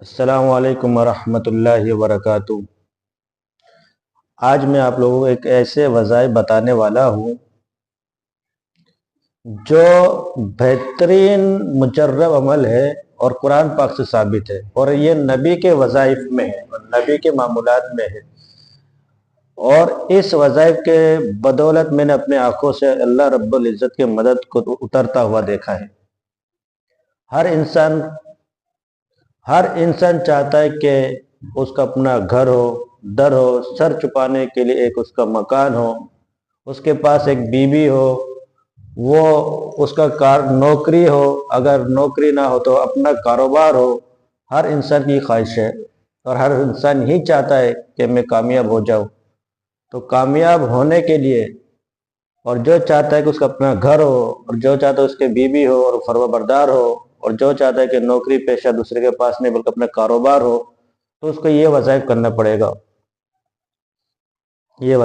السلام علیکم ورحمۃ اللہ وبرکاتہ۔ آج میں آپ لوگوں کو ایک ایسے وظائف بتانے والا ہوں جو بہترین مجرب عمل ہے اور قرآن پاک سے ثابت ہے، اور یہ نبی کے وظائف میں ہے اور نبی کے معمولات میں ہے، اور اس وظائف کے بدولت میں نے اپنے آنکھوں سے اللہ رب العزت کے مدد کو اترتا ہوا دیکھا ہے۔ ہر انسان چاہتا ہے کہ اس کا اپنا گھر ہو، در ہو، سر چھپانے کے لیے ایک اس کا مکان ہو، اس کے پاس ایک بیوی ہو، وہ اس کا نوکری ہو، اگر نوکری نہ ہو تو اپنا کاروبار ہو۔ ہر انسان کی خواہش ہے اور ہر انسان ہی چاہتا ہے کہ میں کامیاب ہو جاؤں۔ تو کامیاب ہونے کے لیے، اور جو چاہتا ہے کہ اس کا اپنا گھر ہو، اور جو چاہتا ہے اس کے بیوی ہو اور فرما بردار ہو، اور جو چاہتا ہے کہ نوکری پیشہ دوسرے کے پاس نہیں بلکہ اپنا کاروبار ہو، تو اس کو یہ وظائف کرنا پڑے گا۔ یہ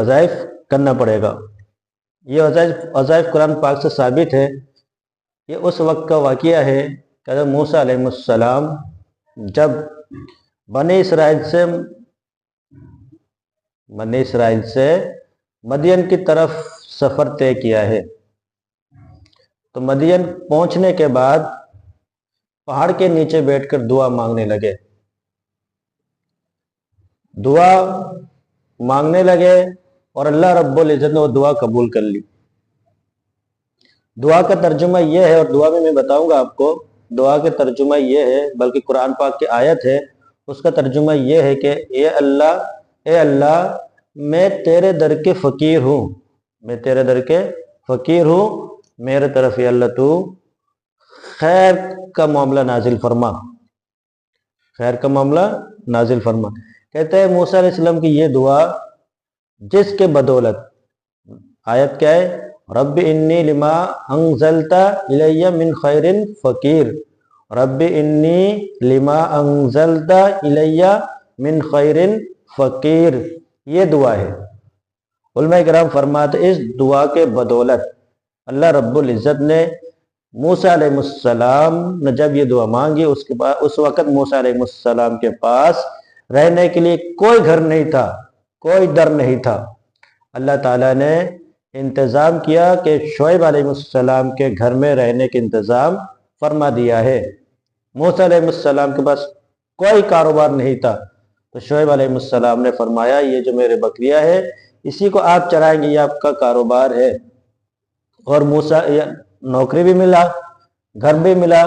وظائف قرآن پاک سے ثابت ہے۔ یہ اس وقت کا واقعہ ہے کہ حضرت موسیٰ علیہ السلام جب بنی اسرائیل سے مدین کی طرف سفر طے کیا ہے، تو مدین پہنچنے کے بعد پہاڑ کے نیچے بیٹھ کر دعا مانگنے لگے اور اللہ رب العزت نے وہ دعا قبول کر لی۔ دعا کا ترجمہ یہ ہے، اور دعا میں بتاؤں گا آپ کو، دعا کا ترجمہ یہ ہے، بلکہ قرآن پاک کی آیت ہے، اس کا ترجمہ یہ ہے کہ اے اللہ میں تیرے در کے فقیر ہوں، میرے طرف یا اللہ تو خیر کا معاملہ نازل فرما۔ کہتے ہیں موسیٰ علیہ السلام کی یہ دعا، جس کے بدولت آیت کیا ہے؟ رب انی لما انزلت الی من خیر فقیر، رب انی لما انزلت الی من خیر فقیر، یہ دعا ہے۔ علماء کرام فرماتے اس دعا کے بدولت اللہ رب العزت نے موسیٰ علیہ السلام نے جب یہ دعا مانگی، اس وقت موسیٰ علیہ السلام کے پاس رہنے کے لیے کوئی گھر نہیں تھا، کوئی در نہیں تھا۔ اللہ تعالیٰ نے انتظام کیا کہ شعیب علیہ السلام کے گھر میں رہنے کے انتظام فرما دیا ہے۔ موسیٰ علیہ السلام کے پاس کوئی کاروبار نہیں تھا، تو شعیب علیہ السلام نے فرمایا یہ جو میرے بکریاں ہے اسی کو آپ چرائیں گے، یہ آپ کا کاروبار ہے۔ اور نوکری بھی ملا، گھر بھی ملا۔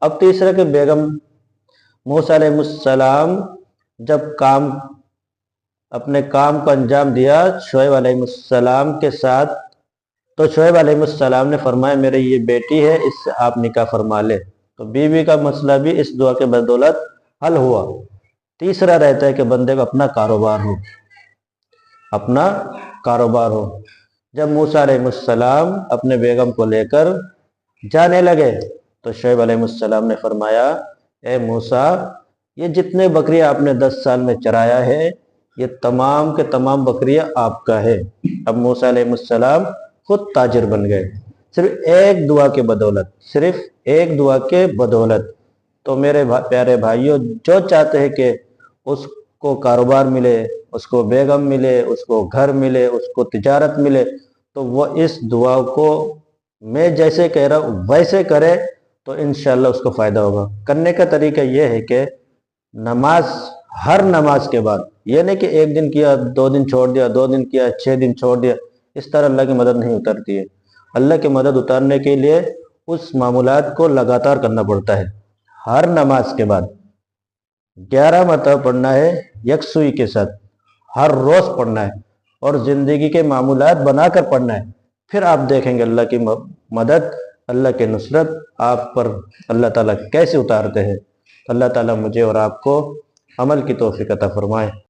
اب تیسرے کے بیگم موسیٰ علیہ السلام جب اپنے کام کو انجام دیا شعیب علیہ السلام کے ساتھ، تو شعیب علیہ السلام نے فرمایا میرے یہ بیٹی ہے، اس سے آپ نکاح فرما لے۔ تو بیوی کا مسئلہ بھی اس دعا کے بدولت حل ہوا۔ تیسرا رہتا ہے کہ بندے کو اپنا کاروبار ہو۔ جب موسیٰ علیہ السلام اپنے بیگم کو لے کر جانے لگے تو شعیب علیہ السلام نے فرمایا اے موسیٰ، یہ جتنے بکریاں آپ نے 10 سال میں چرایا ہے یہ تمام کے تمام بکریاں آپ کا ہے۔ اب موسیٰ علیہ السلام خود تاجر بن گئے، صرف ایک دعا کے بدولت۔ تو میرے پیارے بھائیوں، جو چاہتے ہیں کہ اس کو کاروبار ملے، اس کو بیگم ملے، اس کو گھر ملے، اس کو تجارت ملے، تو وہ اس دعا کو میں جیسے کہہ رہا ہوں ویسے کرے تو انشاءاللہ اس کو فائدہ ہوگا۔ کرنے کا طریقہ یہ ہے کہ ہر نماز کے بعد، یہ نہیں کہ ایک دن کیا 2 دن چھوڑ دیا، 2 دن کیا 6 دن چھوڑ دیا، اس طرح اللہ کی مدد نہیں اترتی ہے۔ اللہ کی مدد اتارنے کے لیے اس معمولات کو لگاتار کرنا پڑتا ہے۔ ہر نماز کے بعد 11 مرتبہ پڑھنا ہے یکسوئی کے ساتھ، ہر روز پڑھنا ہے، اور زندگی کے معمولات بنا کر پڑھنا ہے۔ پھر آپ دیکھیں گے اللہ کی مدد، اللہ کی نصرت آپ پر اللہ تعالیٰ کیسے اتارتے ہیں۔ اللہ تعالیٰ مجھے اور آپ کو عمل کی توفیق عطا فرمائے۔